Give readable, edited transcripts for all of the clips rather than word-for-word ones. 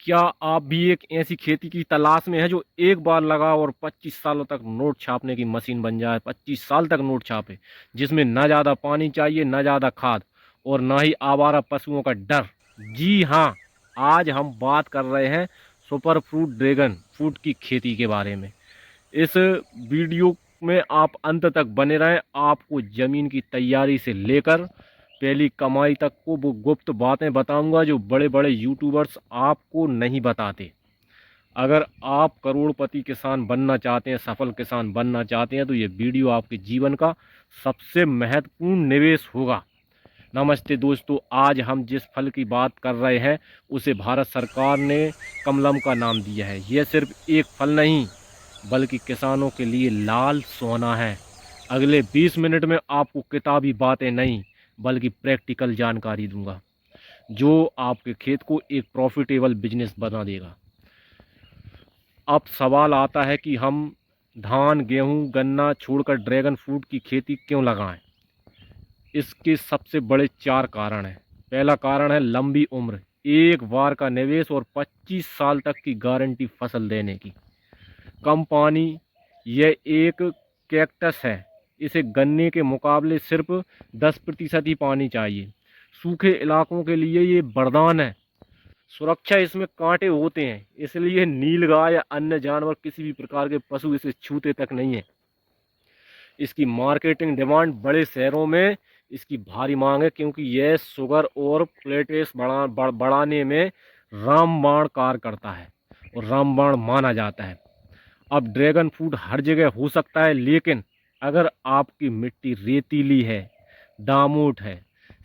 क्या आप भी एक ऐसी खेती की तलाश में है जो एक बार लगाओ और 25 सालों तक नोट छापने की मशीन बन जाए, 25 साल तक नोट छापे, जिसमें ना ज़्यादा पानी चाहिए, ना ज़्यादा खाद और ना ही आवारा पशुओं का डर? जी हाँ, आज हम बात कर रहे हैं सुपर फ्रूट ड्रैगन फ्रूट की खेती के बारे में। इस वीडियो में आप अंत तक बने रहें। आपको ज़मीन की तैयारी से लेकर पहली कमाई तक को वो गुप्त बातें बताऊंगा जो बड़े बड़े यूट्यूबर्स आपको नहीं बताते। अगर आप करोड़पति किसान बनना चाहते हैं, सफल किसान बनना चाहते हैं, तो ये वीडियो आपके जीवन का सबसे महत्वपूर्ण निवेश होगा। नमस्ते दोस्तों, आज हम जिस फल की बात कर रहे हैं उसे भारत सरकार ने कमलम का नाम दिया है। यह सिर्फ एक फल नहीं बल्कि किसानों के लिए लाल सोना है। अगले 20 मिनट में आपको किताबी बातें नहीं बल्कि प्रैक्टिकल जानकारी दूंगा जो आपके खेत को एक प्रॉफिटेबल बिजनेस बना देगा। अब सवाल आता है कि हम धान, गेहूं, गन्ना छोड़कर ड्रैगन फ्रूट की खेती क्यों लगाएं? इसके सबसे बड़े 4 कारण हैं। पहला कारण है लंबी उम्र, एक बार का निवेश और 25 साल तक की गारंटी फसल देने की। कम पानी, यह एक कैक्टस है, इसे गन्ने के मुकाबले सिर्फ 10% ही पानी चाहिए। सूखे इलाकों के लिए ये वरदान है। सुरक्षा, इसमें कांटे होते हैं, इसलिए नीलगाय या अन्य जानवर, किसी भी प्रकार के पशु इसे छूते तक नहीं है। इसकी मार्केटिंग डिमांड, बड़े शहरों में इसकी भारी मांग है क्योंकि यह शुगर और प्लेटलेट्स बढ़ाने में रामबाण कार्य करता है और रामबाण माना जाता है। अब ड्रैगन फ्रूट हर जगह हो सकता है, लेकिन अगर आपकी मिट्टी रेतीली है, दामूट है,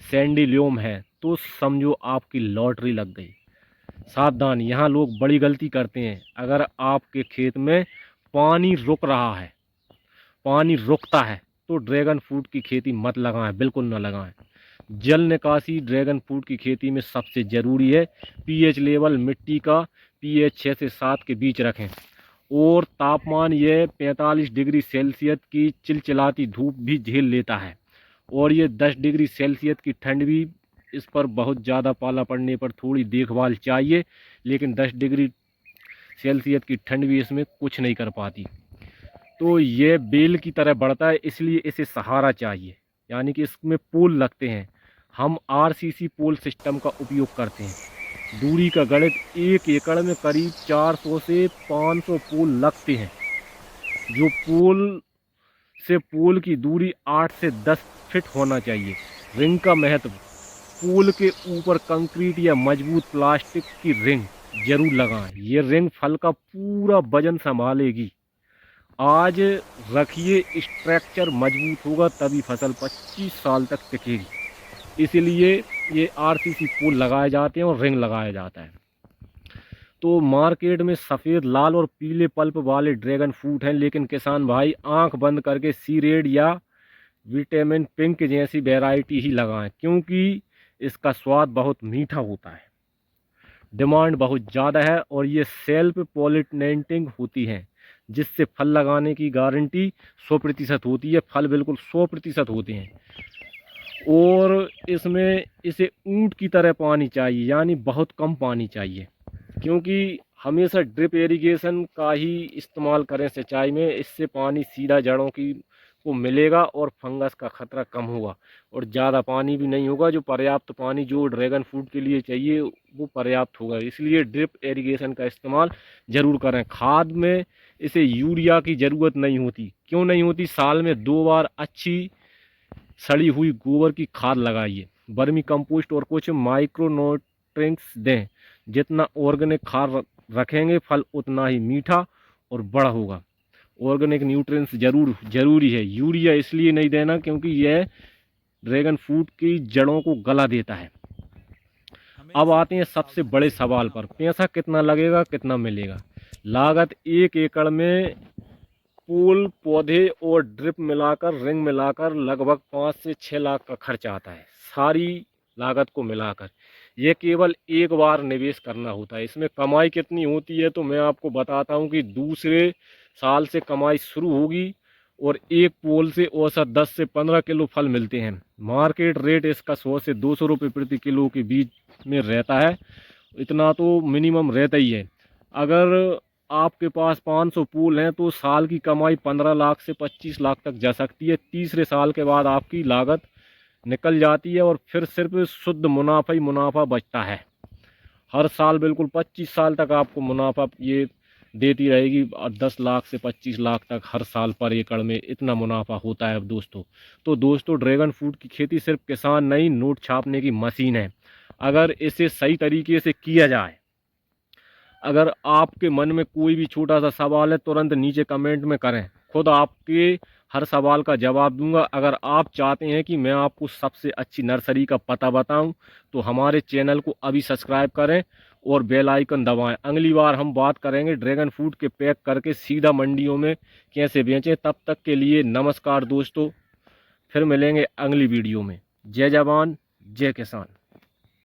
सैंडिलियम है, तो समझो आपकी लॉटरी लग गई। सावधान, यहाँ लोग बड़ी गलती करते हैं। अगर आपके खेत में पानी रुक रहा है, पानी रुकता है, तो ड्रैगन फ्रूट की खेती मत लगाएं, बिल्कुल ना लगाएं। जल निकासी ड्रैगन फ्रूट की खेती में सबसे ज़रूरी है। पीएच लेवल मिट्टी का पीएच 6 से 7 के बीच रखें और तापमान यह 45 डिग्री सेल्सियस की चिलचिलाती धूप भी झेल लेता है और ये 10 डिग्री सेल्सियस की ठंड भी। इस पर बहुत ज़्यादा पाला पड़ने पर थोड़ी देखभाल चाहिए, लेकिन 10 डिग्री सेल्सियस की ठंड भी इसमें कुछ नहीं कर पाती। तो ये बेल की तरह बढ़ता है, इसलिए इसे सहारा चाहिए, यानी कि इसमें पोल लगते हैं। हम आरसीसी पोल सिस्टम का उपयोग करते हैं। दूरी का गणित, 1 एकड़ में करीब 400 से 500 पोल लगते हैं। जो पोल की दूरी 8 से 10 फीट होना चाहिए। रिंग का महत्व, पोल के ऊपर कंक्रीट या मजबूत प्लास्टिक की रिंग जरूर लगाएं। ये रिंग फल का पूरा वजन संभालेगी। आज रखिए, स्ट्रक्चर मजबूत होगा तभी फसल 25 साल तक टिकेगी। इसीलिए ये आरसीसी पोल लगाए जाते हैं और रिंग लगाया जाता है। तो मार्केट में सफ़ेद, लाल और पीले पल्प वाले ड्रैगन फ्रूट हैं, लेकिन किसान भाई आंख बंद करके सी रेड या विटामिन पिंक जैसी वैरायटी ही लगाएं, क्योंकि इसका स्वाद बहुत मीठा होता है, डिमांड बहुत ज़्यादा है और ये सेल्फ पॉलिनेटिंग होती हैं, जिससे फल लगाने की गारंटी 100% होती है। फल बिल्कुल 100% होते हैं और इसमें इसे ऊंट की तरह पानी चाहिए, यानी बहुत कम पानी चाहिए, क्योंकि हमेशा ड्रिप इरिगेशन का ही इस्तेमाल करें सिंचाई में। इससे पानी सीधा जड़ों की को मिलेगा और फंगस का खतरा कम होगा और ज़्यादा पानी भी नहीं होगा। जो पर्याप्त पानी जो ड्रैगन फ्रूट के लिए चाहिए वो पर्याप्त होगा, इसलिए ड्रिप इरिगेशन का इस्तेमाल ज़रूर करें। खाद में इसे यूरिया की ज़रूरत नहीं होती। क्यों नहीं होती? साल में 2 बार अच्छी सड़ी हुई गोबर की खाद लगाइए, वर्मी कंपोस्ट और कुछ माइक्रो न्यूट्रिएंट्स दें। जितना ऑर्गेनिक खाद रखेंगे फल उतना ही मीठा और बड़ा होगा। ऑर्गेनिक न्यूट्रिएंट्स जरूरी है। यूरिया इसलिए नहीं देना क्योंकि यह ड्रैगन फ्रूट की जड़ों को गला देता है। अब आते हैं सबसे बड़े सवाल पर, पैसा कितना लगेगा, कितना मिलेगा? लागत 1 एकड़ में फूल, पौधे और ड्रिप मिलाकर, रिंग मिलाकर लगभग 5 से 6 लाख का खर्च आता है, सारी लागत को मिलाकर। यह केवल एक बार निवेश करना होता है। इसमें कमाई कितनी होती है तो मैं आपको बताता हूं कि दूसरे साल से कमाई शुरू होगी और एक पोल से औसत 10 से 15 किलो फल मिलते हैं। मार्केट रेट इसका 100 से 200 रुपये प्रति किलो के बीच में रहता है इतना तो मिनिमम रहता ही है। अगर आपके पास 500 फूल हैं तो साल की कमाई 15 लाख से 25 लाख तक जा सकती है। तीसरे साल के बाद आपकी लागत निकल जाती है और फिर सिर्फ शुद्ध मुनाफा ही मुनाफा बचता है। हर साल बिल्कुल 25 साल तक आपको मुनाफा ये देती रहेगी। 10 लाख से 25 लाख तक हर साल पर एकड़ में इतना मुनाफा होता है दोस्तों। तो दोस्तों, ड्रैगन फ्रूट की खेती सिर्फ किसान नहीं, नोट छापने की मशीन है। अगर इसे सही तरीके से किया जाए, अगर आपके मन में कोई भी छोटा सा सवाल है, तुरंत नीचे कमेंट में करें, खुद आपके हर सवाल का जवाब दूंगा। अगर आप चाहते हैं कि मैं आपको सबसे अच्छी नर्सरी का पता बताऊं, तो हमारे चैनल को अभी सब्सक्राइब करें और बेल आइकन दबाएं। अगली बार हम बात करेंगे ड्रैगन फ्रूट के पैक करके सीधा मंडियों में कैसे बेचें। तब तक के लिए नमस्कार दोस्तों, फिर मिलेंगे अगली वीडियो में। जय जवान, जय किसान।